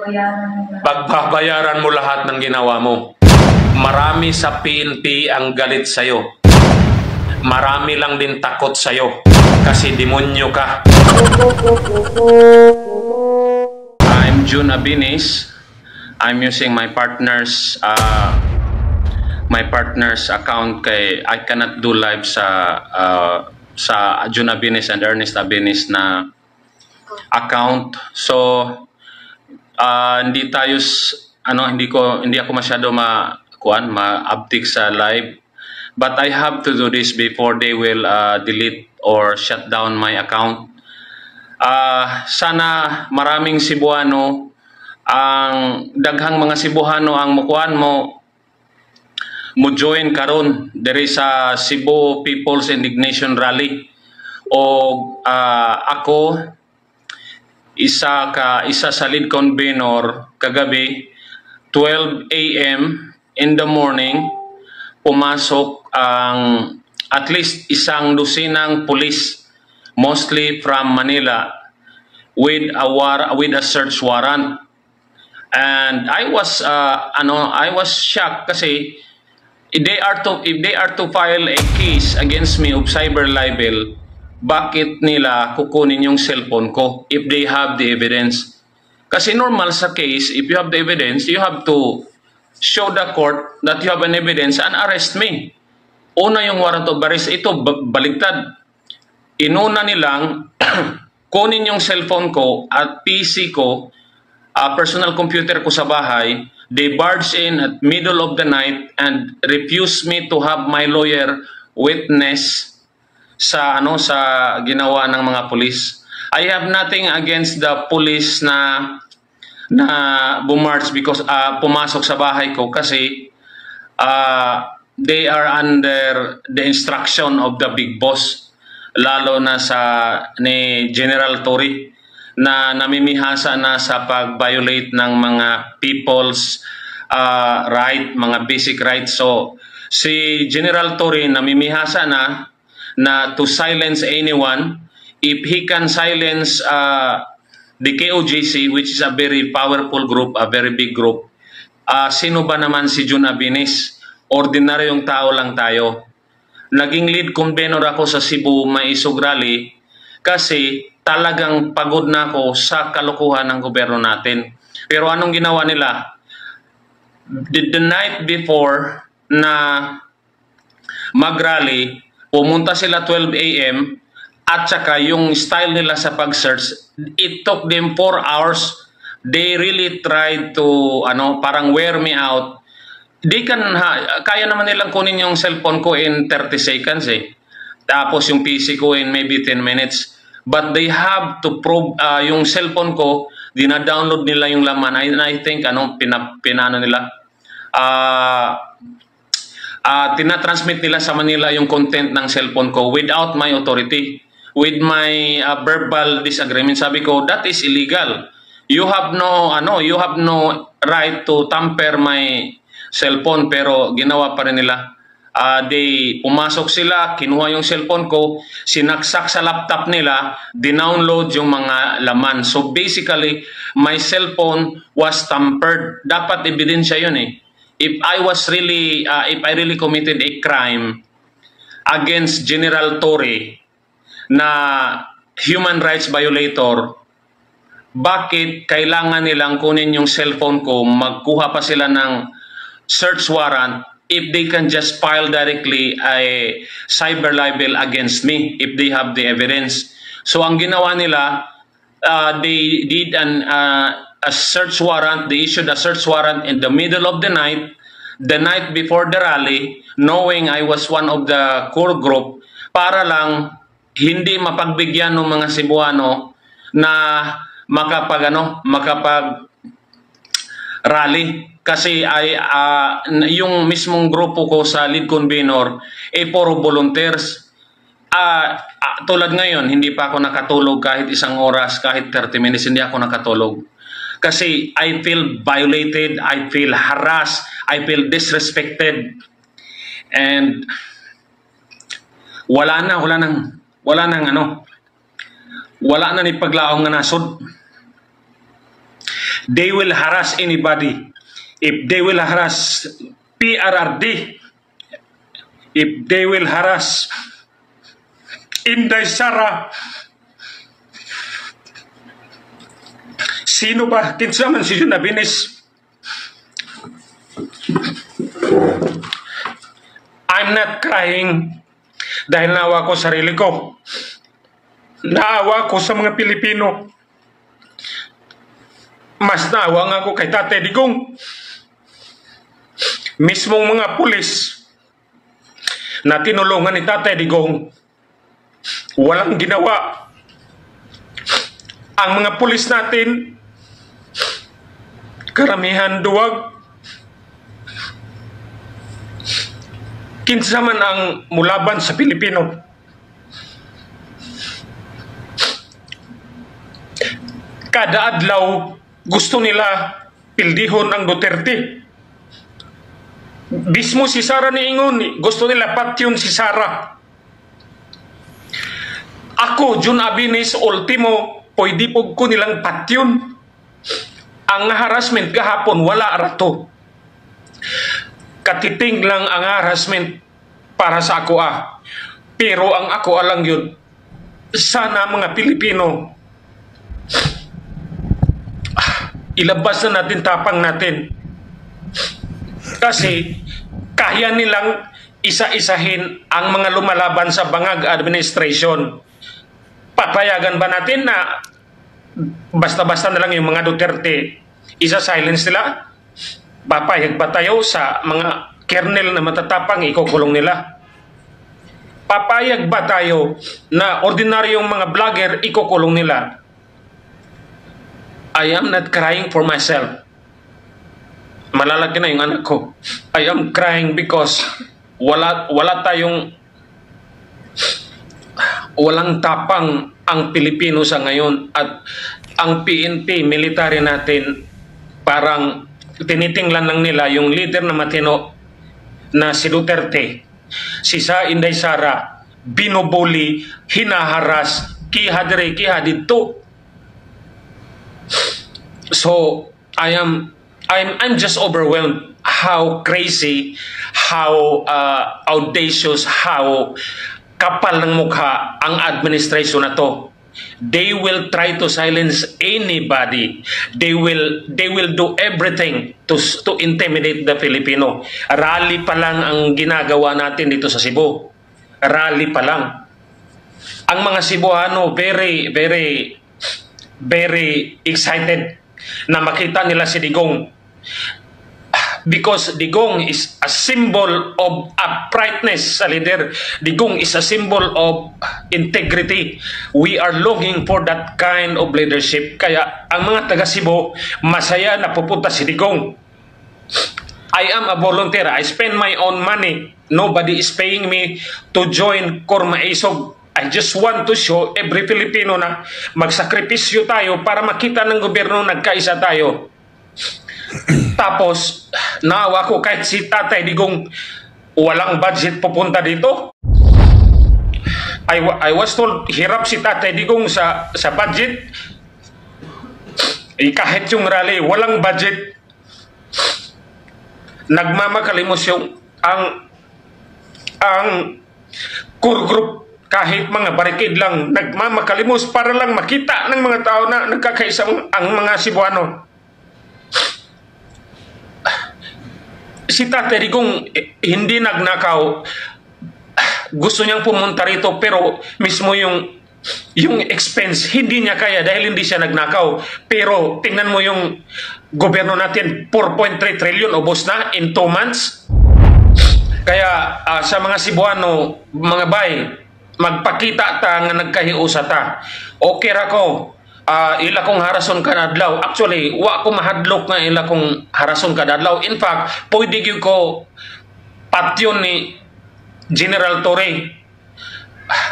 Pagbabayaran mo lahat ng ginawa mo. Marami sa PNP ang galit sa'yo. Marami lang din takot sa'yo. Kasi demonyo ka. I'm June Abinis. I'm using my partner's account kay I cannot do live sa June Abinis and Ernest Abinis na account. So hindi ako masyado ma-uptick sa live, but I have to do this before they will delete or shut down my account. Sana maraming Cebuano, ang daghang mga Cebuano ang mukuan mo join karon diri sa Cebu People's Indignation Rally. O ako isa sa lead convener kagabi 12 AM in the morning pumasok ang at least isang dosenang pulis, mostly from Manila, with a search warrant. And I was shocked kasi if they are to file a case against me of cyber libel, bakit nila kukunin yung cellphone ko if they have the evidence? Kasi normal sa case, if you have the evidence, you have to show the court that you have an evidence and arrest me. Una yung warrant of arrest, ito baligtad. Inuna nilang kunin yung cellphone ko at PC ko, personal computer ko sa bahay. They barged in at middle of the night and refused me to have my lawyer witness sa ginawa ng mga pulis. I have nothing against the police na bumarch because pumasok sa bahay ko kasi they are under the instruction of the big boss, lalo na ni General Torre na namimihasa na sa pag-violate ng mga people's right, mga basic rights. So si General Torre namimihasa na to silence anyone. If he can silence the KOJC, which is a very powerful group, a very big group, sino ba naman si June Abinis? Ordinaryong tao lang tayo. Naging lead convener ako sa Cebu Maisog Rally kasi talagang pagod na ako sa kalokohan ng gobyerno natin. Pero anong ginawa nila? The night before na mag-rally, pumunta sila 12 AM at saka yung style nila sa pag-search, it took them 4 hours. They really tried to parang wear me out. Kaya naman nilang kunin yung cellphone ko in 30 seconds eh. Tapos yung PC ko in maybe 10 minutes. But they have to prove yung cellphone ko, dina-download nila yung laman. I think pinano nila. Tinatransmit nila sa Manila yung content ng cellphone ko without my authority, with my verbal disagreement. Sabi ko, that is illegal. You have no right to tamper my cellphone, pero ginawa pa rin nila. Pumasok sila, kinuha yung cellphone ko, sinaksak sa laptop nila, dinownload yung mga laman. So basically, my cellphone was tampered. Dapat ebidensya yun eh. If I really committed a crime against General Torre na human rights violator, bakit kailangan nilang kunin yung cellphone ko, magkuha pa sila ng search warrant if they can just file directly a cyber libel against me if they have the evidence? So ang ginawa nila, they did a search warrant. They issued a search warrant in the middle of the night before the rally, knowing I was one of the core group, para lang hindi mapagbigyan ng mga Cebuano na makapag rally. Kasi yung mismong grupo ko sa lead convener puro volunteers. Tulad ngayon, hindi pa ako nakatulog kahit isang oras, kahit 30 minutes hindi ako nakatulog. Kasi I feel violated, I feel harassed, I feel disrespected. And wala na ni paglaong nga nasod. they will harass anybody. If they will harass PRRD, if they will harass Inday Sara, sino ba? Kinsa man si Jun Abinis. I'm not crying dahil naawa ko sarili ko. Naawa ko sa mga Pilipino. Mas naawa nga ako kay Tatay Digong. Mismong mga pulis na tinulungan ni Tatay Digong, walang ginawa. Ang mga pulis natin, karamihan duwag. Kinsa man ang mulaban sa Pilipino. Kada adlaw gusto nila pildihon ang Duterte. Bismo si Sara niingon, gusto nila patyon si Sara. Ako, Jun Abinis, ultimo, pwede po ko nilang patyon. Ang harassment kahapon, wala arato. Katiting lang ang harassment para sa ako Pero ang ako lang yun, sana mga Pilipino, ilabas na natin tapang natin. Kasi kaya nilang isa-isahin ang mga lumalaban sa bangag administration. Papayagan ba natin na basta-basta na lang yung mga Duterte isa-silence nila? Papayag ba tayo sa mga kernel na matatapang ikukulong nila? Papayag ba tayo na ordinaryong mga vlogger ikukulong nila? I am not crying for myself. Malalaki na yung anak ko. I am crying because walang tapang ang Pilipino sa ngayon, at ang PNP military natin parang tinitinglan lang nila yung leader na matino na si Duterte. Si Inday Sara binubuli, hinaharas, kihadre, kihadito. So I'm just overwhelmed how crazy, how audacious, how kapal ng mukha ang administration na to. They will try to silence anybody. They will do everything to intimidate the Filipino. Rally pa lang ang ginagawa natin dito sa Cebu. Rally pa lang. Ang mga Cebuano very excited na makita nila si Digong. Because Digong is a symbol of uprightness sa leader. Digong is a symbol of integrity. We are longing for that kind of leadership. Kaya ang mga taga Cebu, masaya na pupunta si Digong. I am a volunteer. I spend my own money. Nobody is paying me to join Korma Isog. I just want to show every Filipino na magsakripisyo tayo para makita ng gobyerno nagkaisa tayo. Tapos, naawa ko kahit si Tatay Digong walang budget pupunta dito. I was told hirap si Tatay Digong sa budget. Kahit yung rally, walang budget. Nagmamakalimos yung ang core group, kahit mga barikid lang, nagmamakalimos para lang makita ng mga tao na nagkakaisa ang mga Cebuano. Si Tatay Digong hindi nagnakaw. Gusto niyang pumunta rito pero mismo yung expense hindi niya kaya dahil hindi siya nagnakaw. Pero tingnan mo yung gobyerno natin, 4.3 trillion ubos na in 2 months. Kaya sa mga Cebuano, mga bay, magpakita ta nga nagkahiusa ta. Okay ra ko. Ila kong harason kadadlaw. Actually, wa ko mahadlok nga ila kong harason kadadlaw. In fact, pwede gyud ko patyon ni General Torre.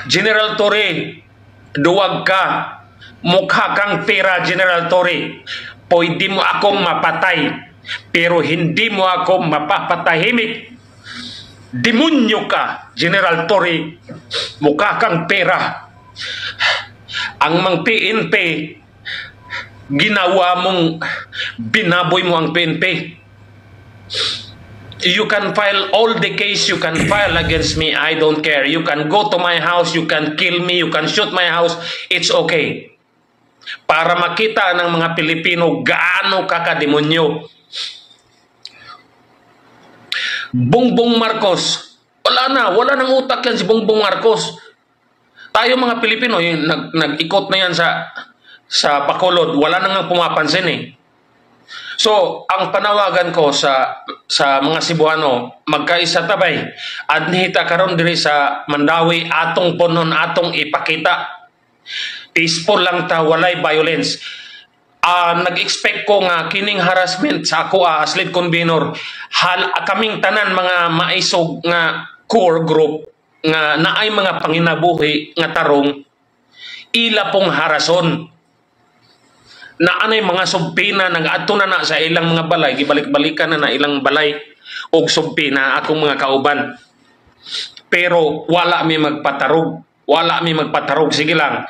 General Torre, duwag ka. Mukha kang pera, General Torre. Pwede mo akong mapatay, pero hindi mo ako mapapatahimik. Demonyo ka, General Torre. Mukha kang pera. Ang mga PNP ginawa mong binaboy mo ang PNP. You can file all the case you can file against me. I don't care. You can go to my house. You can kill me. You can shoot my house. It's okay. Para makita ng mga Pilipino gaano kakademonyo. Bongbong Marcos. Wala nang utak yan si Bongbong Marcos. Tayo mga Pilipino, nag-ikot na yan sa Bacolod. Wala nang pumapansin eh. So, ang panawagan ko sa mga Cebuano, magkaisa tabay, adnihita karon diri sa Mandawi, atong punon, atong ipakita. Peaceful lang ta, walay violence. Nag-expect ko nga kining harassment sa ako as lead convener, kaming tanan mga maisog nga core group nga naay mga panginabuhi nga tarong, ila pong harason. Na anay mga sumpina nag-ato na sa ilang mga balay, gibalik-balikan na ilang balay og sumpina akong mga kauban. Pero wala mi magpatarog, sige lang.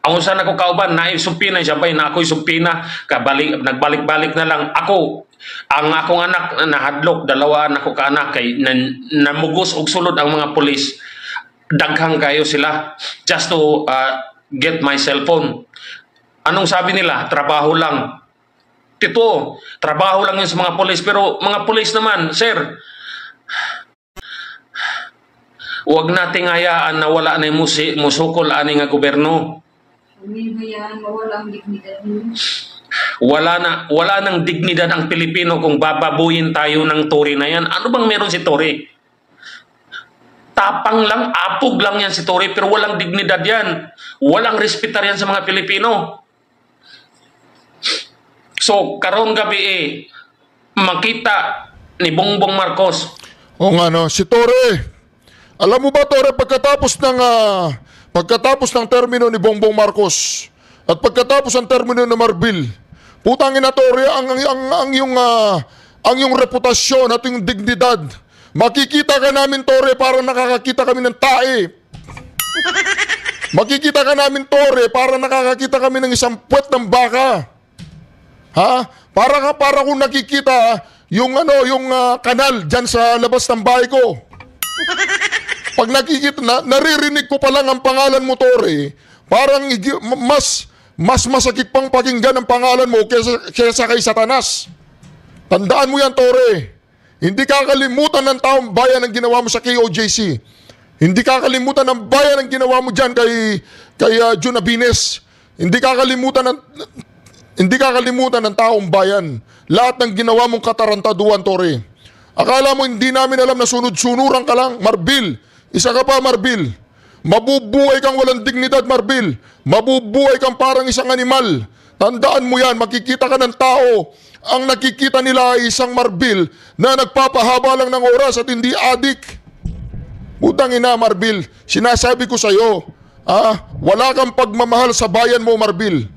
Ang usan ako kauban na sumpina siya bay na ako'y sumpina, nagbalik-balik na lang ako. Ang akong anak nahadlok, dalawa nako ka anak kay namugos og sulod ang mga pulis. Daghang kayo sila just to get my cellphone. Anong sabi nila? Trabaho lang. Tito, trabaho lang yun sa mga polis. Pero mga polis naman, sir, huwag nating hayaan na wala na yung musukol ani nga gobyerno. Wala nang dignidad ang Pilipino kung bababuyin tayo ng Tory na yan. Ano bang meron si Tory? Tapang lang, apog lang yan si Tory, pero walang dignidad yan. Walang respetar yan sa mga Pilipino. So, karong gabi makita ni Bongbong Marcos. O nga no, si Tore. Alam mo ba Tore, pagkatapos ng termino ni Bongbong Marcos at pagkatapos ng termino ni Marbil, putangin na Tore, ang yung reputasyon at yung dignidad, makikita ka namin Tore para nakakakita kami ng tae. Makikita ka namin Tore para nakakakita kami ng isang puwet ng baka. Ha? Para kung nakikita yung kanal diyan sa labas ng bahay ko. Pag nakikita naririnig ko pa lang ang pangalan mo Tore, parang mas masakit pang pakinggan ang pangalan mo kaysa kay Satanas. Tandaan mo yan Tore. Hindi kakalimutan ng taong bayan ang ginawa mo sa KOJC. Hindi kakalimutan ng bayan ang ginawa mo diyan kay Jun Abines. Hindi kakalimutan ng taong bayan lahat ng ginawa mong katarantaduan, Tore. Akala mo hindi namin alam na sunod-sunuran ka lang, Marbil. Isa ka pa, Marbil. Mabubuhay kang walang dignidad, Marbil. Mabubuhay kang parang isang animal. Tandaan mo yan, makikita ka ng tao. Ang nakikita nila ay isang Marbil na nagpapahaba lang ng oras at hindi adik. Putang ina, Marbil. Sinasabi ko sa'yo, wala kang pagmamahal sa bayan mo, Marbil.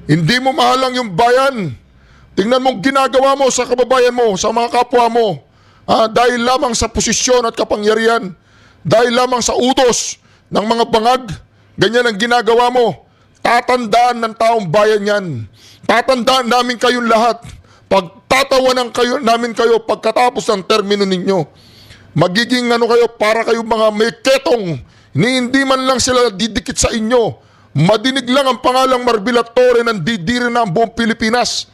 Hindi mo mahalang yung bayan. Tingnan mo ginagawa mo sa kababayan mo, sa mga kapwa mo. Dahil lamang sa posisyon at kapangyarihan. Dahil lamang sa utos ng mga bangag. Ganyan ang ginagawa mo. Tatandaan ng taong bayan yan. Tatandaan namin kayong lahat. Pagtatawanan namin kayo pagkatapos ng termino ninyo. Magiging kayo para kayo mga may ketong. Hindi man lang sila didikit sa inyo. Madinig lang ang pangalang Marbil at Tore ng didiri na ang buong Pilipinas.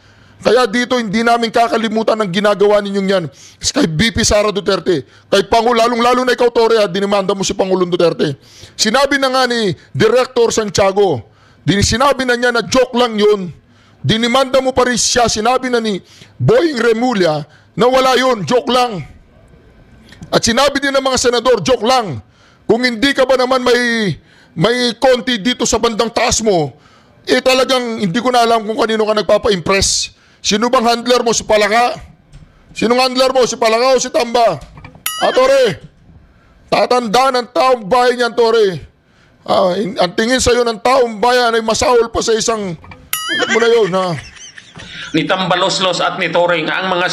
Kaya dito hindi namin kakalimutan ang ginagawa ninyong yan. Kay BP Sara Duterte, kay Pangulo, lalong-lalo na ikaw Tore, dinimanda mo si Pangulong Duterte. Sinabi na nga ni Director Santiago, sinabi na niya na joke lang yun. Dinimanda mo pa rin siya, sinabi na ni Boying Remulla na wala yun, joke lang. At sinabi din ng mga senador, joke lang. Kung hindi ka ba naman may konti dito sa bandang taas mo, talagang hindi ko na alam kung kanino ka nagpapa-impress. Sino bang handler mo? Si Palaka? Sinong handler mo? Si Palaka o si Tamba? Tore, tatandaan ng taong bayan yan, Tore. Ang tingin sa'yo ng taong bayan ay masahol pa sa isang, mo na yun, ha? Ni Tambaloslos at ni Tore nga ang mga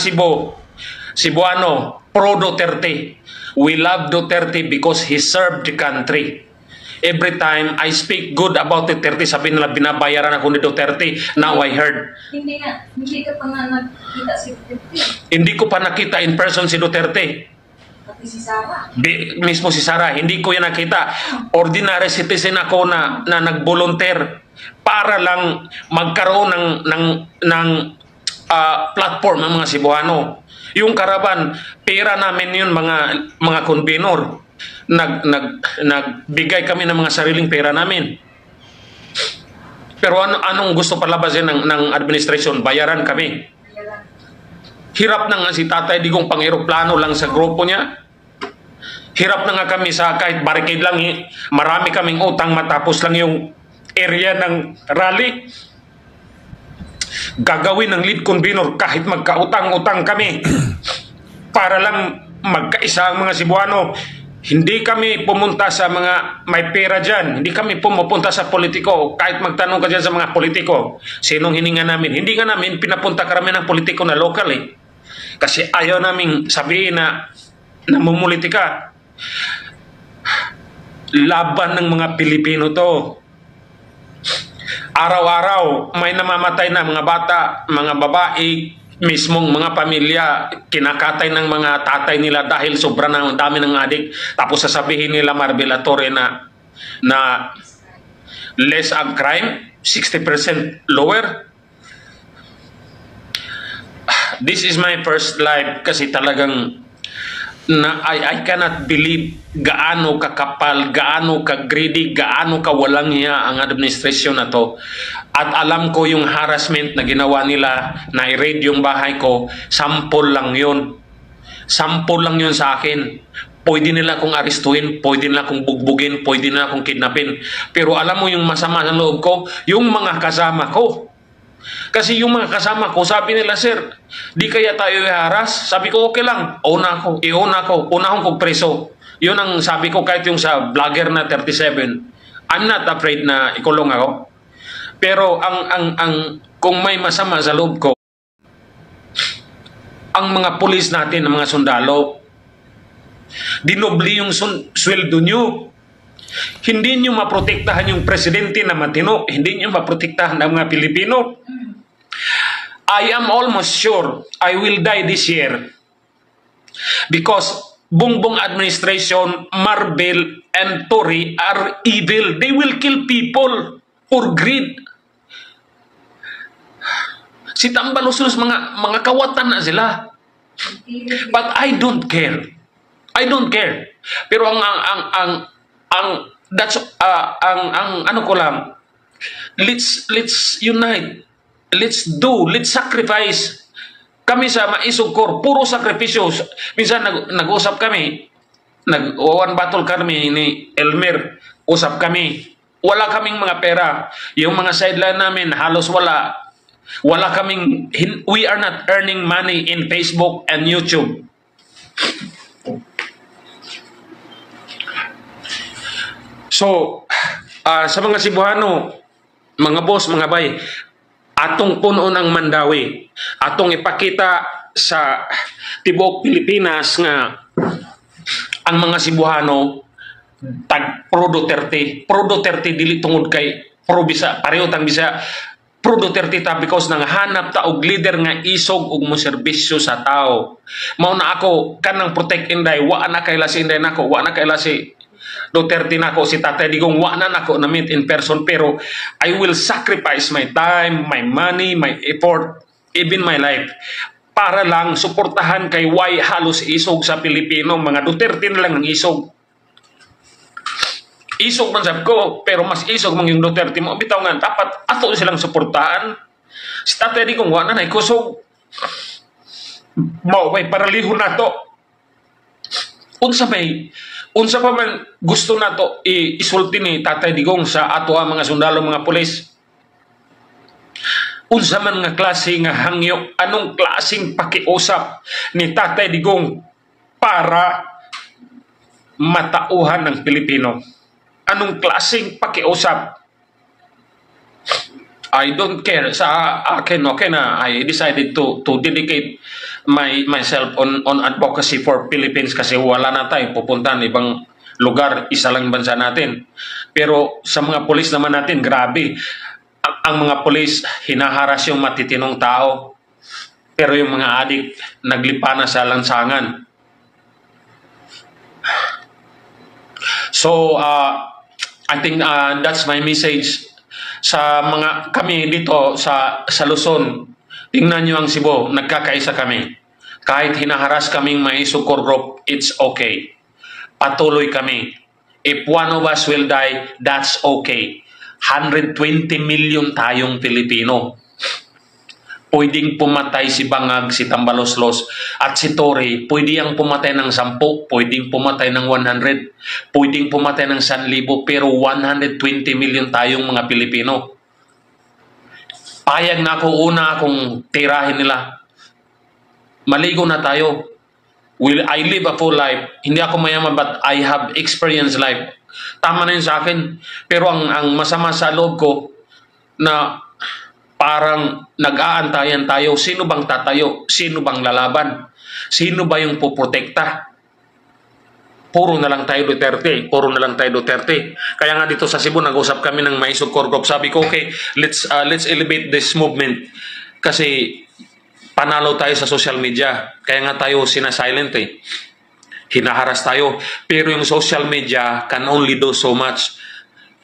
Cebuano, pro Duterte. We love Duterte because he served the country. every time I speak good about Duterte, sabi nila binabayaran ako ni Duterte. Now I heard. Hindi ka pa nga nakita si Duterte. Hindi ko pa nakita in person si Duterte. Pati si Sara. Mismo si Sara, hindi ko yan nakita. Ordinary citizen ako na nag-volunteer para lang magkaroon ng platform ng mga Cebuano. Yung karaban, pera namin yun mga convenor. Nagbigay kami ng mga sariling pera namin. Pero anong gusto palabasin ng administration? Bayaran kami. Hirap na nga si Tatay Digong pang-aeroplano lang sa grupo niya. Hirap na nga kami sa kahit barricade lang. Marami kaming utang matapos lang yung area ng rally. Gagawin ng lead convener kahit magkautang-utang kami para lang magkaisa ang mga Cebuano. Hindi kami pumunta sa mga may pera dyan. Hindi kami pumupunta sa politiko. Kahit magtanong ka dyan sa mga politiko, sinong hininga namin? Hindi nga namin pinapunta karami ng politiko na local eh. Kasi ayaw naming sabihin na namumulitika. Laban ng mga Pilipino to. Araw-araw may namamatay na mga bata, mga babae, mismong mga pamilya, kinakatay ng mga tatay nila dahil sobrang dami ng adik. Tapos sasabihin nila Marvel Torre na less ang crime, 60% lower. This is my first live kasi talagang I cannot believe gaano kakapal, gaano ka-greedy, gaano kawalang hiya ang administrasyon na to. At alam ko yung harassment na ginawa nila na i-raid yung bahay ko, sample lang yun. Sample lang yun sa akin. Pwede nila akong arestuhin, pwede nila akong bugbugin, pwede nila akong kidnapin. Pero alam mo yung masama sa loob ko, yung mga kasama ko. Kasi yung mga kasama ko, sabi nila, sir, di kaya tayo iharas? Sabi ko, okay lang. Una akong kong preso. Yun ang sabi ko kahit yung sa vlogger na 37. I'm not afraid na ikulong ako. Pero kung may masama sa loob ko, ang mga pulis natin, ang mga sundalo, dinobli yung sweldo nyo. Hindi nyo maprotektahan yung presidente na matino. Hindi nyo maprotektahan ang mga Pilipino. I am almost sure I will die this year. Because Bongbong administration, Marvel, and Tory are evil. They will kill people for greed. Si Tambalusos, mga kawatan na sila. But I don't care. I don't care. Pero ano ko lang, let's unite, let's sacrifice. Kami sa Maisog Corps, puro sakripisyo. Minsan nag-usap kami, one battle kami ni Elmer, usap kami, wala kaming mga pera, yung mga sideline namin halos wala kaming, we are not earning money in Facebook and YouTube. So, sa mga Cebuano, mga boss, mga bay, atong puno ng Mandawi, atong ipakita sa tibuok Pilipinas nga ang mga Cebuano tag pro Duterte dili tungod kay pro Bisa, pareho tang Bisa, pro Duterte ta because nanghanap ta og leader nga isog og mo serbisyo sa tao. Mao na ako kanang protect inday, wa na kay lasi inday nako, wa na kay lasi Duterte nako, si Tatay Digong wa na nako na meet in person, pero I will sacrifice my time, my money, my effort, even my life para lang suportahan kay why halos isog sa Pilipino, mga Duterte na lang ng isog. Isog man sab ko, pero mas isog man yung Duterte mo. Bitaw nga, dapat ato silang suportahan. Si Tatay Digong wa na kusog. Mao may paralihon nato. Unsa pa man gusto nato isulti ni Tatay Digong sa ato ang mga sundalo, mga pulis. Unsa man nga klase nga hangyo, anong klaseng pakiusap ni Tatay Digong para matauhan ng Pilipino? Anong klaseng pakiusap? I don't care. Sa akin, okay na, I decided to dedicate myself on advocacy for Philippines kasi wala na tayo pupuntahan ibang lugar, isa lang yung bansa natin. Pero sa mga pulis naman natin, grabe. Ang mga pulis, hinaharas yung matitinong tao. Pero yung mga adik, naglipa na sa lansangan. So, I think that's my message sa mga kami dito sa Luzon. Tingnan nyo ang Cebu, nagkakaisa kami. Kahit hinaharas kaming may Sukor Group, it's okay. Patuloy kami. If one of us will die, that's okay. 120 million tayong Pilipino. Pwedeng pumatay si Bangag, si Tambaloslos, at si Tory. Pwede ang pumatay ng 10, pwedeng pumatay ng 100, pwedeng pumatay ng 1,000, pero 120 million tayong mga Pilipino. Payag na ako, una akong tirahin nila. Maligo na tayo. I live a full life. Hindi ako mayaman, but I have experienced life. Tama na yun sa akin. Pero ang masama sa loob ko, na parang nag-aantayan tayo, sino bang tatayo? Sino bang lalaban? Sino ba yung puprotekta? Puro na lang tayo Duterte. Puro na lang tayo Duterte. Kaya nga dito sa Cebu, nag-usap kami ng May Sukor Group. Sabi ko, okay, let's elevate this movement. Kasi panalo tayo sa social media. Kaya nga tayo sinasilent eh. Hinaharas tayo. Pero yung social media can only do so much.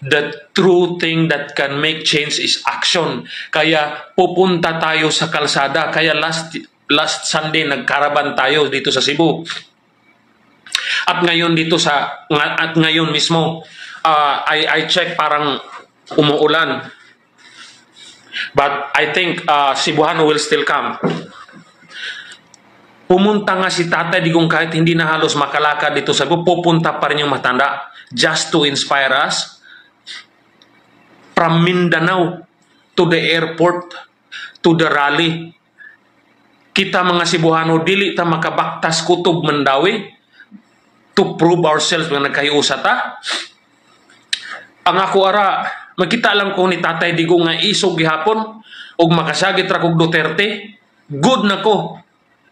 The true thing that can make change is action. Kaya pupunta tayo sa kalsada. Kaya last Sunday nagkaraban tayo dito sa Cebu. At ngayon ngayon mismo I check parang umuulan. But I think Cebuano will still come. Pumunta nga si Tatay Digong kahit hindi na halos makalakad dito sa Cebu, pupunta pa rin yung matanda just to inspire us. From Mindanao to the airport to the rally. Kita mga Cebuano, dili ta makabaktas kutob Mandawi to prove ourselves nga nagkahiusa ta. Ang ako ara, makita lang ko ni Tatay Digong nga isog gihapon og makasagit ra kog Duterte. Good na ko.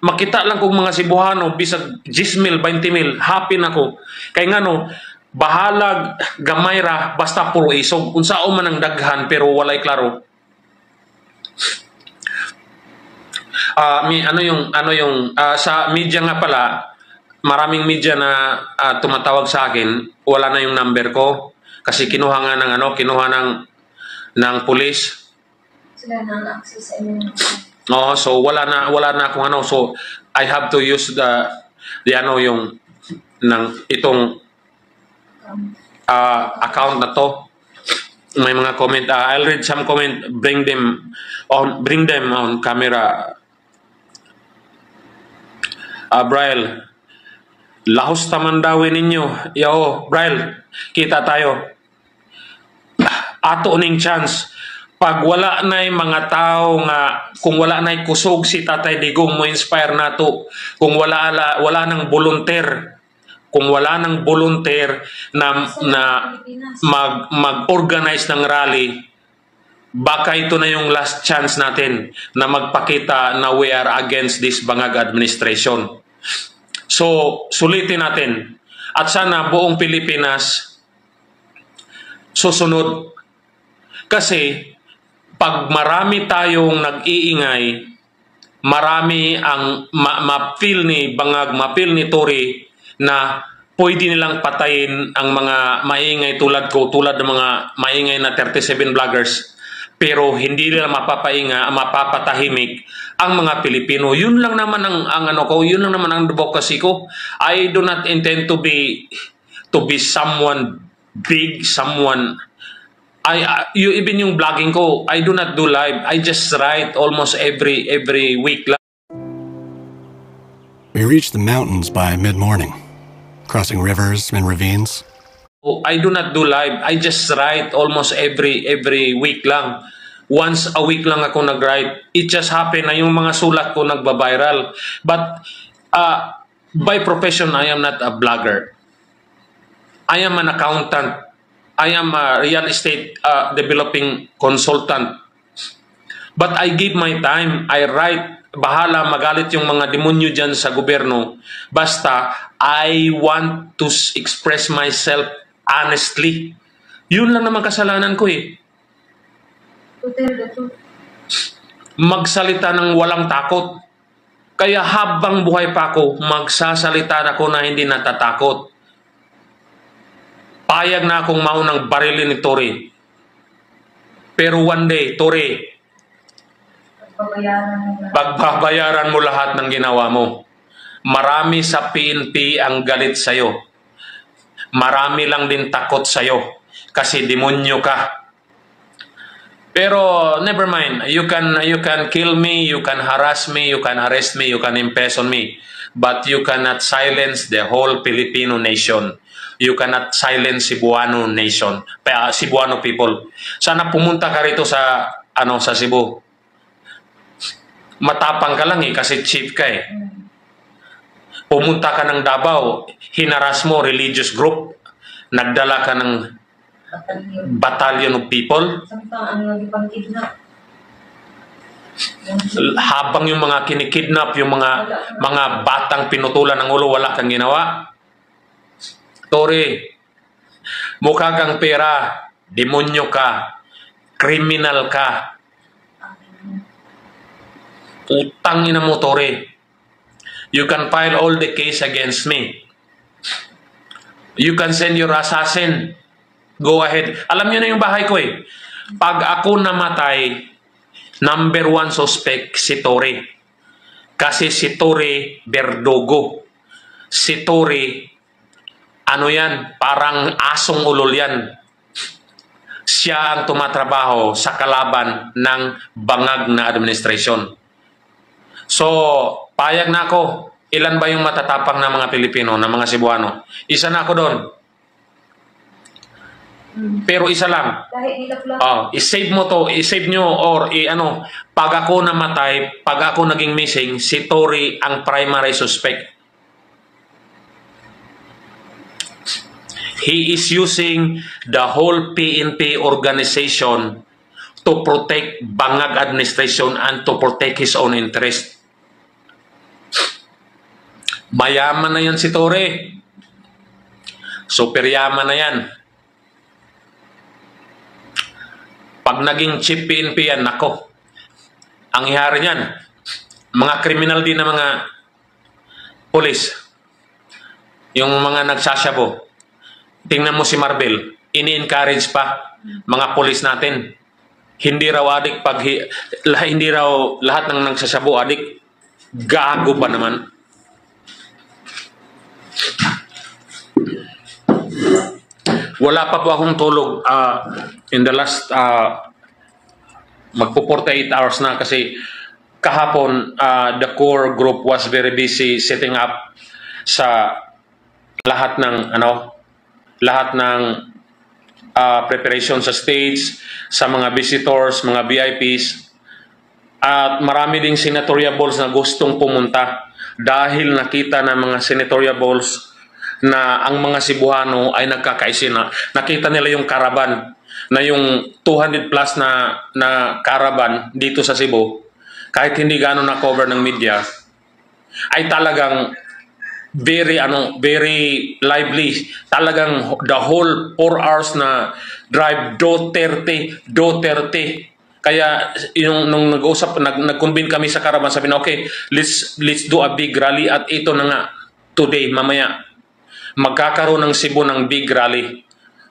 Makita lang kog mga Cebuano bisag 10,000, 20,000, happy na ko. Kay ngano, bahalag gamay ra basta puro isog. Unsao man ang daghan pero walay klaro. Sa media nga pala, maraming media na tumatawag sa akin, wala na yung number ko kasi kinuha nga ng pulis. Sila na access sa inyo. No, so wala na akong so I have to use yung itong account na to. May mga comment. I'll read some comment. Bring them on camera. Braille. Lahos tamandawin ninyo. Yo, Braille. Kita tayo. Ato ning chance. Pag wala na'y mga tao nga, kung wala na'y kusog si Tatay Digong mo inspire nato, kung wala nang volunteer, na mag-organize ng rally, baka ito na yung last chance natin na magpakita na we are against this Bangag administration. So, sulitin natin. At sana buong Pilipinas susunod. Kasi pag marami tayong nag-iingay, marami ang ma-feel ni Bangag, ma-feel ni Tory na pwede nilang patayin ang mga maingay tulad ko, tulad ng mga maingay na 37 vloggers, pero hindi nila mapapatahimik ang mga Pilipino. Yun lang naman yun lang naman ang advocacy ko. I do not intend to be someone big, someone even yung vlogging ko, I do not do live. I just write almost every week. We reached the mountains by mid-morning, crossing rivers and ravines. I do not do live. I just write almost every week lang. Once a week lang ako nag-write. It just happened na yung mga sulat ko nagba-viral. But by profession, I am not a blogger. I am an accountant. I am a real estate developing consultant. But I give my time. I write bahala magalit yung mga demonyo dyan sa gobyerno. Basta, I want to express myself honestly. Yun lang naman kasalanan ko eh. To tell the truth. Magsalita ng walang takot. Kaya habang buhay pa ako, magsasalita ako na hindi natatakot. Payag na akong maunang barilin ni Tory. Pero one day, Tory, Pagbabayaran mo lang. pagbabayaran mo lahat ng ginawa mo. Marami sa PNP ang galit sa'yo. Marami lang din takot sa'yo. Kasi demonyo ka. Pero never mind. You can kill me, you can harass me, you can arrest me, you can imprison me. But you cannot silence the whole Filipino nation. You cannot silence Cebuano nation. Cebuano people. Sana pumunta ka rito sa sa Cebu. Matapang ka lang eh kasi chief ka eh. Pumunta ka ng Davao, hinaras mo religious group, nagdala ka ng battalion of people. Samtang ano yung pang-kidnap. Habang yung mga kinikidnap, yung mga batang pinutulan ng ulo, wala kang ginawa. Tory, mukha kang pera, demonyo ka, kriminal ka. Utang ina mo, Tory. You can file all the case against me. You can send your assassin. Go ahead. Alam niyo na yung bahay ko eh. Pag ako namatay, number 1 suspect si Tory. Kasi si Tory Verdugo. Si Tory, ano yan, parang asong ulol yan. Siya ang tumatrabaho sa kalaban ng bangag na administrasyon. So, payag na ako. Ilan ba yung matatapang na mga Pilipino, na mga Cebuano? Isa na ako doon. Pero isa lang. Kahit nilap lang. I-save mo to, i-save nyo, or pag ako namatay, pag ako naging missing, si Tory ang primary suspect. He is using the whole PNP organization to protect bangag administration and to protect his own interest. Mayaman na yan si Tory. Super yaman na yan. Pag naging chief PNP yan, nako, ang ihari niyan, mga kriminal din na mga pulis, yung mga nagsasabo. Tingnan mo si Marvel, ini-encourage pa mga pulis natin. Hindi raw adik hindi raw lahat ng nagsasabo adik. Gago ba naman? Wala pa po akong tulog in the last magpo 48 hours na kasi kahapon the core group was very busy setting up sa lahat ng preparation sa stage, sa mga visitors, mga VIPs, at marami ding senatoriables na gustong pumunta dahil nakita na mga senatoriables na ang mga Cebuano ay nagkakaisina. Nakita nila yung caravan, na yung 200 plus na caravan dito sa Cebu, kahit hindi gano'n na-cover ng media, ay talagang very lively. Talagang the whole 4 hours na drive, Duterte. Kaya nung nag-usap, nag-convene kami sa caravan, sabi na, okay, let's do a big rally at ito na nga, today, mamaya, magkakaroon ng Cebu ng big rally.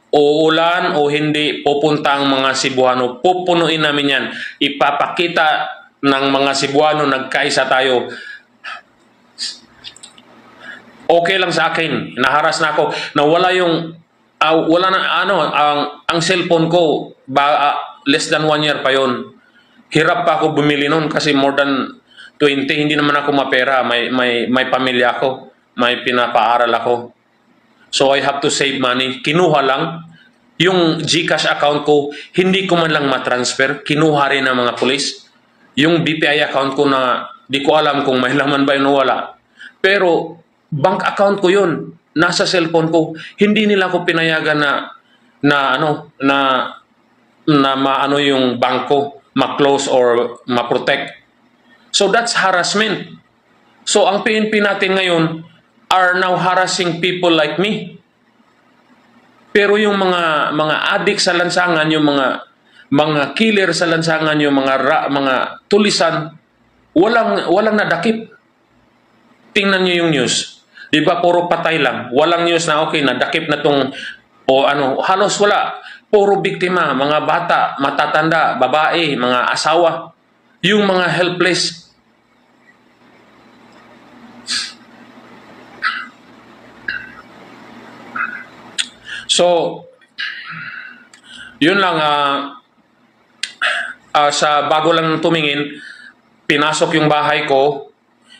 Uulan o hindi, pupunta ang mga Cebuano. Pupunuin namin yan. Ipapakita ng mga Cebuano, nagkaisa tayo. Okay lang sa akin. Naharas na ako. Nawala yung, wala na, ang cellphone ko, less than 1 year pa yon. Hirap pa ako bumili noon kasi more than 20, hindi naman ako mapera. May pamilya ako. May pinapaaral ako. So I have to save money. Kinuha lang. Yung GCash account ko, hindi ko man lang matransfer. Kinuha rin ng mga pulis. Yung BPI account ko na di ko alam kung may laman ba yun o wala. Pero bank account ko yun. Nasa cellphone ko. Hindi nila ko pinayagan na maano yung bangko, ma-close or ma-protect. So that's harassment. So ang PNP natin ngayon are now harassing people like me. Pero yung mga adik sa lansangan, yung mga killer sa lansangan, yung mga tulisan, walang nadakip. Tingnan niyo yung news. Di ba puro patay lang? Walang news na okay, nadakip na tong halos wala. Puro biktima, mga bata, matatanda, babae, mga asawa, yung mga helpless. So, yun lang, sa bago lang tumingin, pinasok yung bahay ko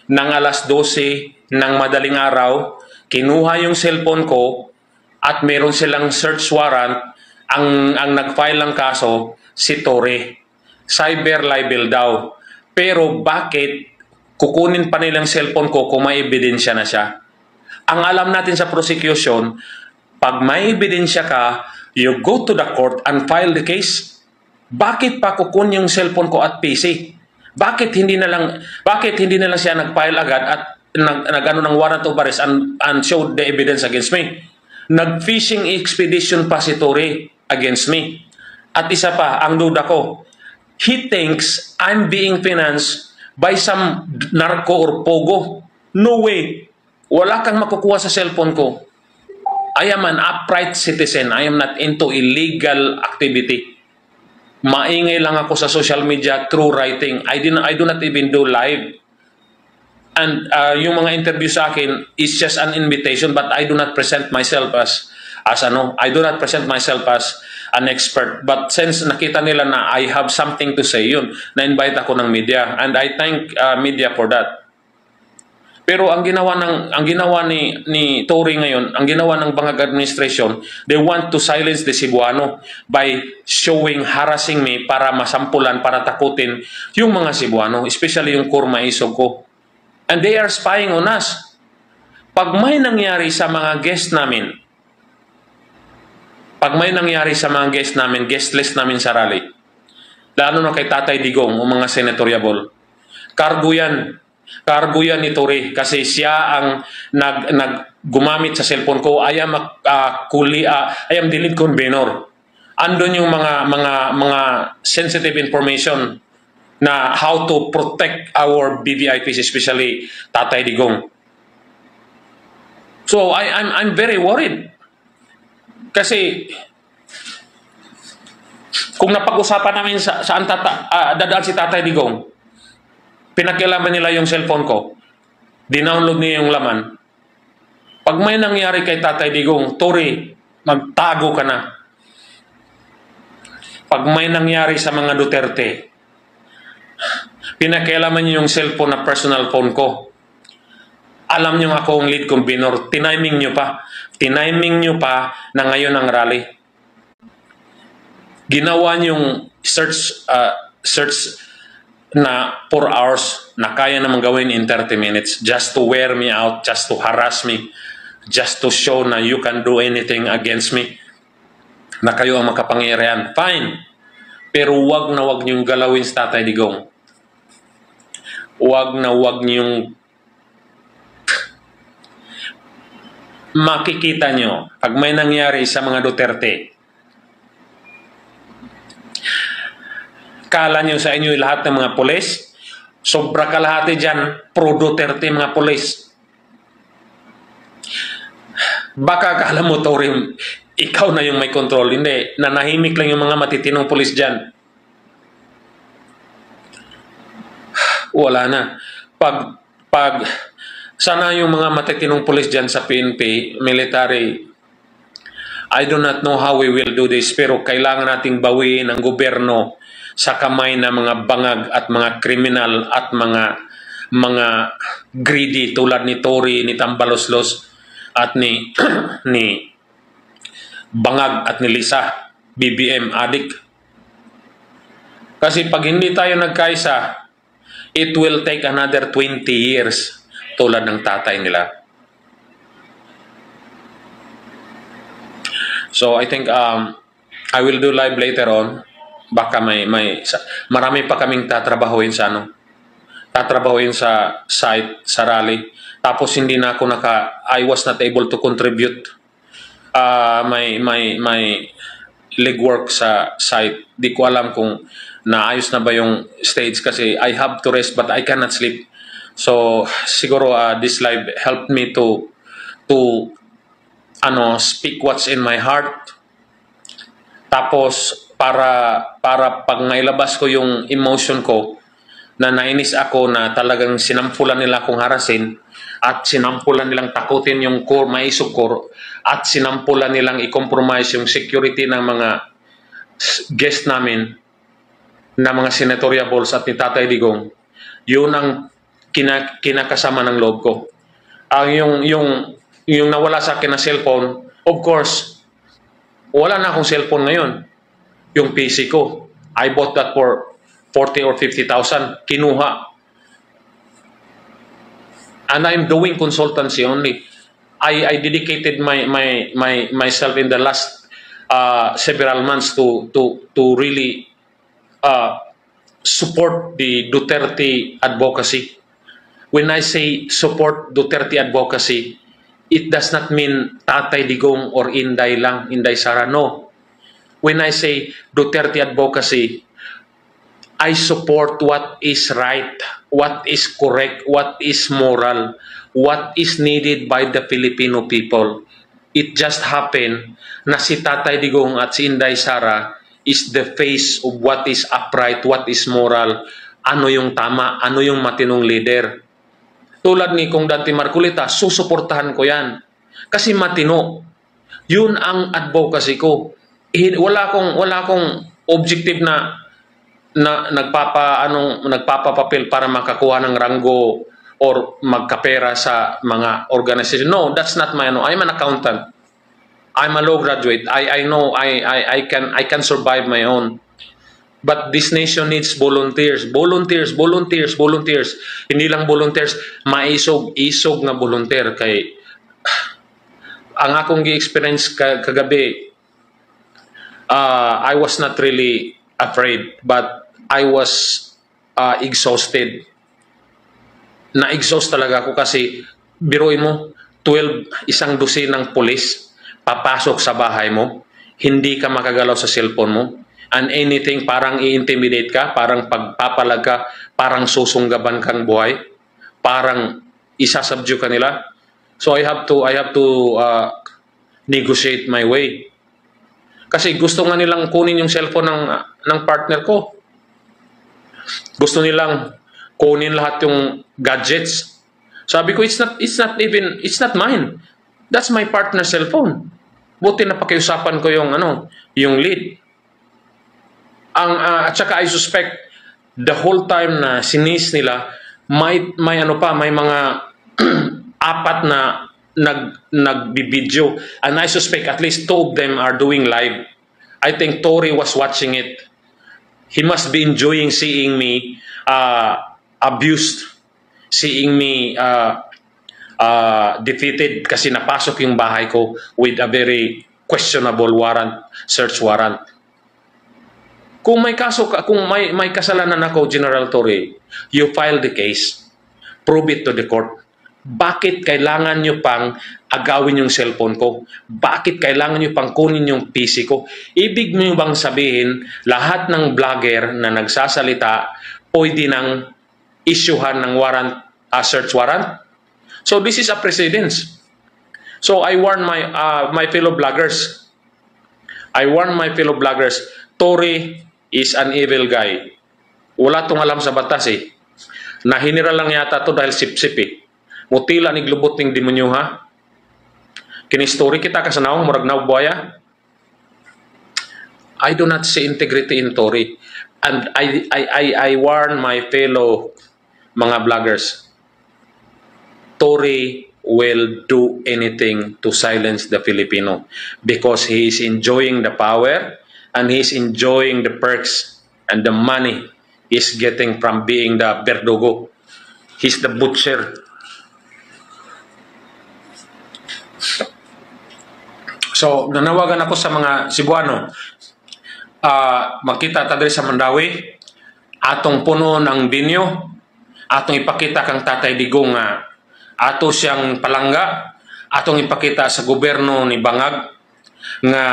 ng alas 12 ng madaling araw, kinuha yung cellphone ko at meron silang search warrant. Ang nag-file ng kaso, si Torre. Cyber libel daw. Pero bakit kukunin pa nilang cellphone ko kung may ebidensya na siya? Ang alam natin sa prosecution, pag may ebidensya ka, you go to the court and file the case. Bakit pa kukunin yung cellphone ko at PC? Bakit hindi na lang siya nag-file agad at nag-ano ng warrant of arrest and show the evidence against me? Nag-fishing expedition pa si Torre against me. At isa pa, ang duda ko, he thinks I'm being financed by some narco or pogo. No way. Wala kang makukuha sa cellphone ko. I am an upright citizen. I am not into illegal activity. Maingay lang ako sa social media through writing. I do not even do live. And yung mga interview sa akin is just an invitation, but I do not present myself as I do not present myself as an expert. But since nakita nila na I have something to say, yun, na-invite ako ng media. And I thank media for that. Pero ang ginawa ni Torre ngayon, ang ginawa ng Bangag administration, they want to silence the Cebuano by harassing me para masampulan, para takutin yung mga Cebuano, especially yung core maisog ko. And they are spying on us. Pag may nangyari sa mga guest namin, guest list namin sa rally, lalo na kay Tatay Digong o mga senatoriable, cargo yan ni Torre kasi siya ang gumamit sa cellphone ko. I am the lead convener. Andun yung mga sensitive information na how to protect our BVIPs, especially Tatay Digong. So I'm very worried. Kasi kung napag-usapan namin saan dadaan si Tatay Digong, pinakialaman nila yung cellphone ko, dinownload niya yung laman. Pag may nangyari kay Tatay Digong, Torre, magtago ka na. Pag may nangyari sa mga Duterte, pinakialaman niyo yung cellphone na personal phone ko. Alam niyo ako ang lead convener, tiniming niyo pa na ngayon ang rally. Ginawa niyong search na 4 hours na kaya naman gawin in 30 minutes just to wear me out, just to harass me, just to show na you can do anything against me, na kayo ang makapangyarihan. Fine. Pero wag niyong galawin sa Tatay Digong. Wag niyong makikita nyo pag may nangyari sa mga Duterte. Kala nyo sa inyo lahat ng mga pulis, sobra kalahati dyan, pro-Duterte mga pulis. Baka kala mo, Torre, ikaw na yung may control. Hindi, nanahimik lang yung mga matitinong pulis dyan. Wala na. Sana yung mga matitinong pulis dyan sa PNP, military, I do not know how we will do this, pero kailangan nating bawiin ang gobyerno sa kamay ng mga bangag at mga kriminal at mga greedy tulad ni Torre, ni Tambaloslos at ni Bangag at ni Lisa, BBM addict. Kasi pag hindi tayo nagkaisa, it will take another 20 years tulad ng tatay nila. So I think I will do live later on. Baka marami pa kaming tatrabahuin sa tatrabahuin sa site, sa rally. Tapos hindi na ako I was not able to contribute my legwork sa site. Di ko alam kung naayos na ba yung stage kasi I have to rest but I cannot sleep. So siguro this live helped me to speak what's in my heart. Tapos para pag nailabas ko yung emotion ko na nainis ako na talagang sinampulan nila akong harasin at sinampulan nilang takutin yung core, maisog core at sinampulan nilang i-compromise yung security ng mga guest namin na mga senatoriables at ni Tatay Digong. Yun ang kinakasama ng loob ko. Ang yung nawala sa akin na cellphone, of course, wala na akong cellphone ngayon. Yung PC ko, I bought that for 40 or 50,000. Kinuha. And I'm doing consultancy only. I dedicated myself in the last several months to really support the Duterte advocacy. When I say support Duterte advocacy, it does not mean Tatay Digong or Inday lang, Inday Sara. No. When I say Duterte advocacy, I support what is right, what is correct, what is moral, what is needed by the Filipino people. It just happened na si Tatay Digong at si Inday Sara is the face of what is upright, what is moral, ano yung tama, ano yung matinong leader. Tulad ni Kong Dante Marcolita, susuportahan ko yan. Kasi matino. Yun ang advocacy ko. Wala akong objective na nagpapapapel para makakuha ng ranggo or magkapera sa mga organization. No, that's not my I'm an accountant. I'm a law graduate. I know I can survive my own. But this nation needs volunteers. Volunteers. Hindi lang volunteers, maisog na volunteer kay ang akong gi-experience kagabi. I was not really afraid, but I was exhausted. Na-exhaust talaga ako kasi biruin mo, 12 dozen ng pulis papasok sa bahay mo, hindi ka makagalaw sa cellphone mo, and anything parang i-intimidate ka, parang pagpapalag ka, parang susunggaban kang buhay, parang isasubdue ka nila. So I have to negotiate my way. Kasi gusto nga nilang kunin yung cellphone ng partner ko. Gusto nilang kunin lahat yung gadgets. Sabi ko, it's not mine. That's my partner's cellphone. Buti na pakiusapan ko yung lead. At saka I suspect the whole time na sinis nila, may mga apat na nagbibideo, and I suspect at least 2 of them are doing live. I think Tory was watching it. He must be enjoying seeing me abused, seeing me defeated kasi napasok yung bahay ko with a very questionable warrant, search warrant. Kung may kaso ka, kung may kasalanan ako, General Tory, you file the case, prove it to the court. Bakit kailangan nyo pang agawin yung cellphone ko? Bakit kailangan nyo pang kunin yung PC ko? Ibig nyo bang sabihin, lahat ng vlogger na nagsasalita, pwede nang issuehan ng warrant, search warrant? So this is a precedence. So I warn my fellow vloggers. Tory is an evil guy. Wala tong alam sa batas eh. Nahinira lang yata to dahil sip-sip eh. Mutila ni glubot ning demonyo ha. Kini-story kita kasanaw murag na buaya. I do not see integrity in Tory. And I warn my fellow mga vloggers. Tory will do anything to silence the Filipino because he is enjoying the power and he is enjoying the perks and the money he's getting from being the verdugo. He's the butcher. So, nanawagan ako sa mga Cebuano. Magkita ta diri sa Mandawi, atong puno ng binyo, atong ipakita kang Tatay Digong nga ato siyang palangga, atong ipakita sa gobyerno ni Bangag nga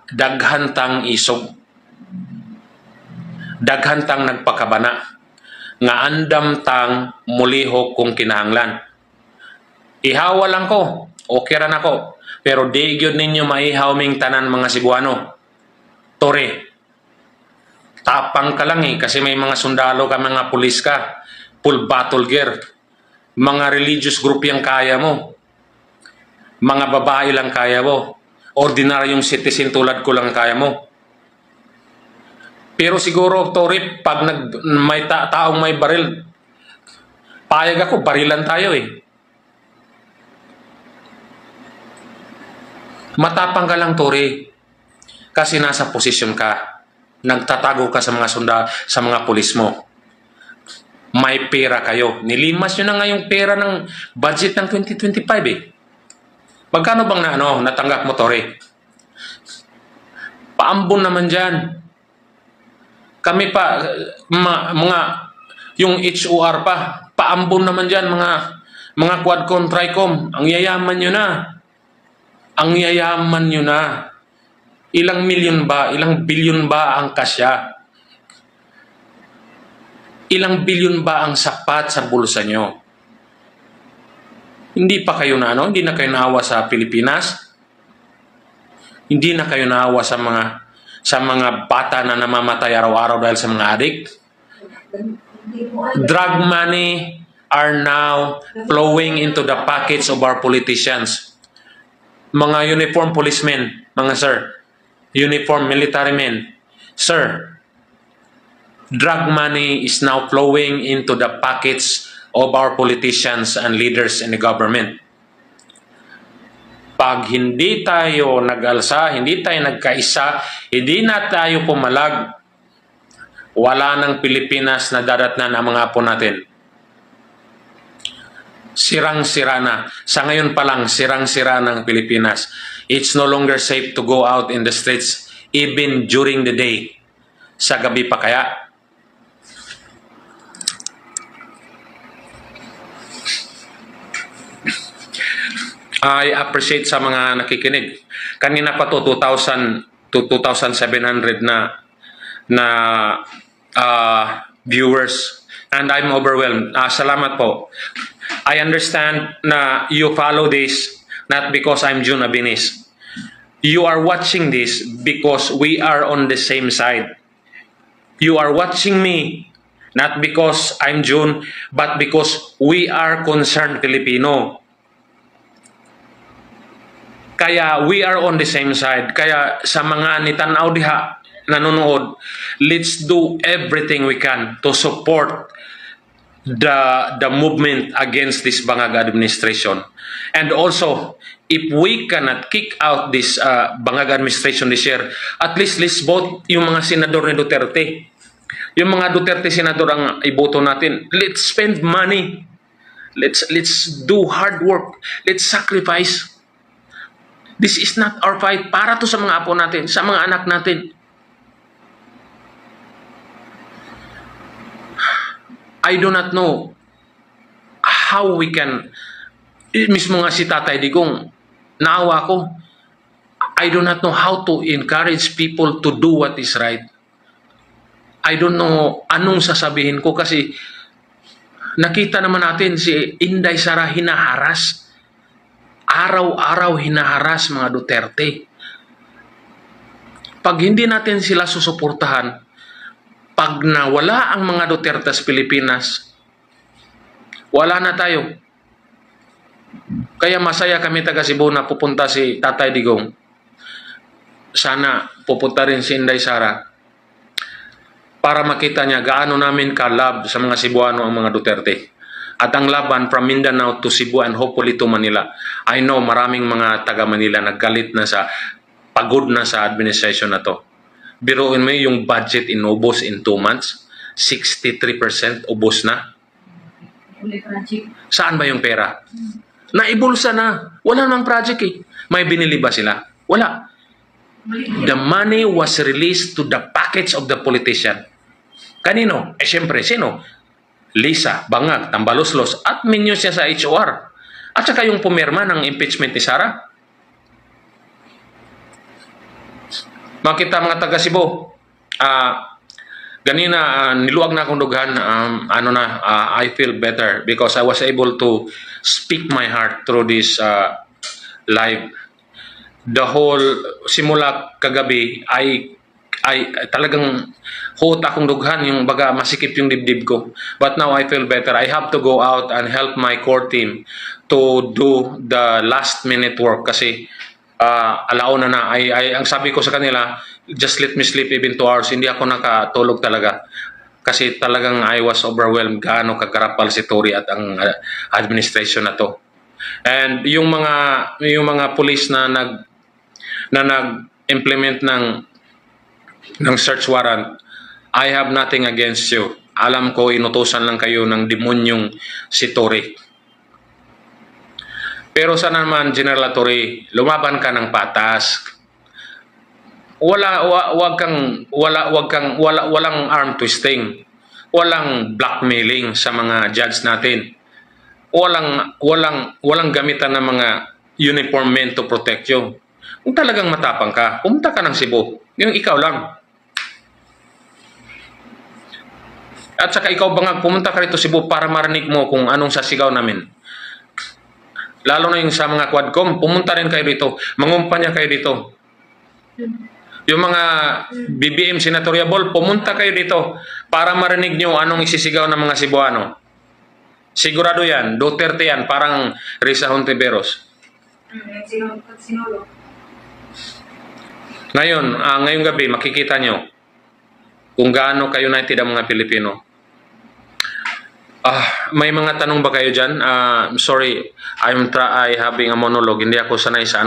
daghantang isog, daghantang nagpakabana, nga andam tang mulihok kung kinahanglan. Ihawa lang ko, okay ra nako, pero di gyud ninyo maihaw ming tanan mga Cebuano. Tore, tapang ka lang kasi may mga sundalo ka, mga pulis ka, full battle gear, mga religious group yung kaya mo, mga babae lang kaya mo, ordinaryong citizen tulad ko lang kaya mo. Pero siguro, Tore, pag may taong may baril, payag ako, barilan tayo eh. Matapang ka lang, Tore, kasi nasa posisyon ka. Nagtatago ka sa mga pulis mo. May pera kayo. Nilimas nyo na nga yung pera ng budget ng 2025 eh. Magkano bang natanggap mo, Tore? Paambon naman dyan. Kami pa, yung HOR pa, paambon naman dyan, mga Quadcom, Tricom. Ang yayaman nyo na. Ang yayaman nyo na. Ilang milyon ba, ilang bilyon ba ang kasya? Ilang bilyon ba ang sapat sa bulsa nyo? Hindi pa kayo hindi na kayo naawa sa Pilipinas? Hindi na kayo naawa sa mga bata na namamatay araw-araw dahil sa mga adik? Drug money are now flowing into the pockets of our politicians. Mga uniform policemen, mga sir, uniform military men, sir, drug money is now flowing into the pockets of our politicians and leaders in the government. Pag hindi tayo nag-alsa, hindi tayo nagkaisa, hindi na tayo pumalag, wala ng Pilipinas na dadatnan ang mga apo natin. Sirang-sira na. Sa ngayon pa lang, sirang-sira ng Pilipinas. It's no longer safe to go out in the streets even during the day. Sa gabi pa kaya. I appreciate sa mga nakikinig. Kanina pa to 2,000 to 2,700 na viewers, and I'm overwhelmed. Salamat po. I understand na you follow this not because I'm June Abinis. You are watching this because we are on the same side. You are watching me not because I'm June, but because we are concerned Filipino. Kaya we are on the same side. Kaya sa mga nitanaw diha nanonood, let's do everything we can to support the movement against this Bangag administration. And also, if we cannot kick out this Bangag administration this year, at least let's vote yung mga senador ni Duterte. Yung mga Duterte senador ang iboto natin. Let's spend money. Let's do hard work. Let's sacrifice. This is not our fight. Para to sa mga apo natin, sa mga anak natin. I do not know how we can, mismo nga si Tatay Digong, naawa ko, I do not know how to encourage people to do what is right. I don't know anong sasabihin ko kasi nakita naman natin si Inday Sara hinaharas. Araw-araw hinaharas mga Duterte. Pag hindi natin sila susuportahan, pag nawala ang mga Duterte sa Pilipinas, wala na tayo. Kaya masaya kami taga Cebu na pupunta si Tatay Digong. Sana pupunta rin si Inday Sara para makita niya gaano namin ka-love sa mga Cebuano ang mga Duterte. At ang laban from Mindanao to Cebu and hopefully to Manila. I know maraming mga taga Manila naggalit na pagod na sa administration na to. Biruin mo yung budget inubos in 2 months, 63% ubos na. Saan ba yung pera? Naibulsa na. Wala nang project eh. May binili ba sila? Wala. The money was released to the pockets of the politician. Kanino? Siyempre, sino? Lisa, Bangag, Tambaloslos, at minyo siya sa HOR. At saka yung pumirma ng impeachment ni Sara. Makita mga taga Cebu, ganina niluag na akong dughan, I feel better because I was able to speak my heart through this live. The whole simula kagabi ay talagang hot akong dughan, yung baga masikip yung dibdib ko. But now I feel better. I have to go out and help my core team to do the last minute work kasi alauna na. Ang sabi ko sa kanila, just let me sleep even 2 hours. Hindi ako nakatulog talaga. Kasi talagang I was overwhelmed gaano kagarapal si Tory at ang administration na to. And yung mga police na nag-implement ng search warrant, I have nothing against you. Alam ko inutusan lang kayo ng demonyong si Tory. Pero sana naman, General Tory, lumaban ka ng patas. Walang arm twisting. Walang blackmailing sa mga judge natin. Walang gamitan ng mga uniform men to protect you. Kung talagang matapang ka, pumunta ka ng Cebu. Yung ikaw lang. At saka ikaw Bangag, pumunta ka rito Cebu para marinig mo kung anong sasigaw namin. Lalo na yung sa mga Quadcom, pumunta rin kayo dito. Mangumpanya kayo dito. Yung mga BBM senatoriable, pumunta kayo dito para marinig nyo anong isisigaw ng mga Cebuano. Sigurado yan, Duterte yan, parang Risa Hontiveros. Sinulo. Ngayon, ngayong gabi, makikita nyo kung gaano kayo united ang mga Pilipino. May mga tanong ba kayo dyan? Sorry, I having a monologue. Hindi ako sanay sa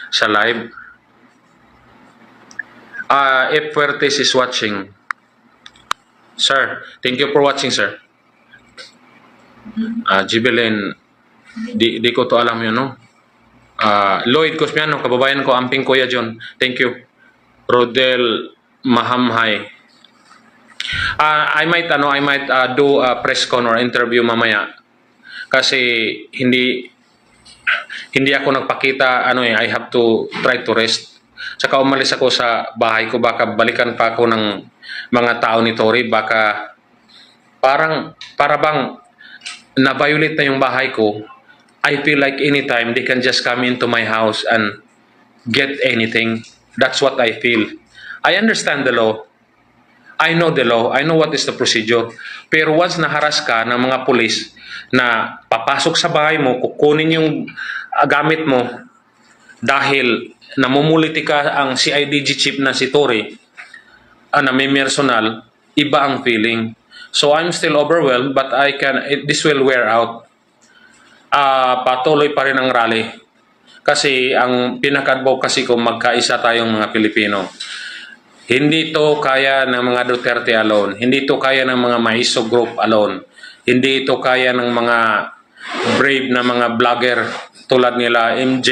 sa live. If Fuertes is watching, sir, thank you for watching, sir. Jibelin, di ko to alam yun, no? Lloyd Cosmiano, kababayan ko, amping Kuya John. Thank you. Rodel Mahamhay. I might do a press con or interview mamaya kasi hindi ako nagpakita I have to try to rest. Saka umalis ako sa bahay ko, baka balikan pa ako ng mga tao ni Tory, baka para bang na-violate na yung bahay ko. I feel like anytime they can just come into my house and get anything. That's what I feel. I understand the law. I know the law. I know what is the procedure. Pero once naharas ka ng mga pulis na papasok sa bahay mo, kukunin yung gamit mo dahil namumuliti ka ang CIDG chief na si Tory, na may personal, iba ang feeling. So I'm still overwhelmed, but this will wear out. Patuloy pa rin ang rally. Kasi ang pinaka-advocacy ko, magkaisa tayong mga Pilipino. Hindi to kaya ng mga Duterte alone. Hindi to kaya ng mga Maiso Group alone. Hindi to kaya ng mga brave na mga vlogger tulad nila MJ,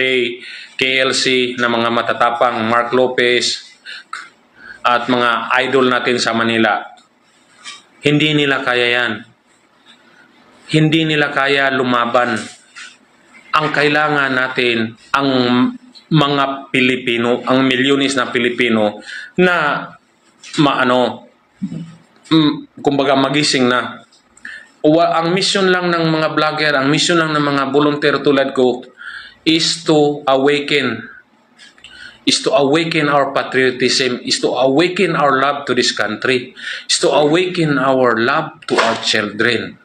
KLC na mga matatapang, Mark Lopez, at mga idol natin sa Manila. Hindi nila kaya yan. Hindi nila kaya lumaban. Ang kailangan natin, ang mga Pilipino, ang milyones na Pilipino na kumbaga magising na. Ang mission lang ng mga vlogger, ang mission lang ng mga volunteer tulad ko is to awaken our patriotism, is to awaken our love to this country, is to awaken our love to our children.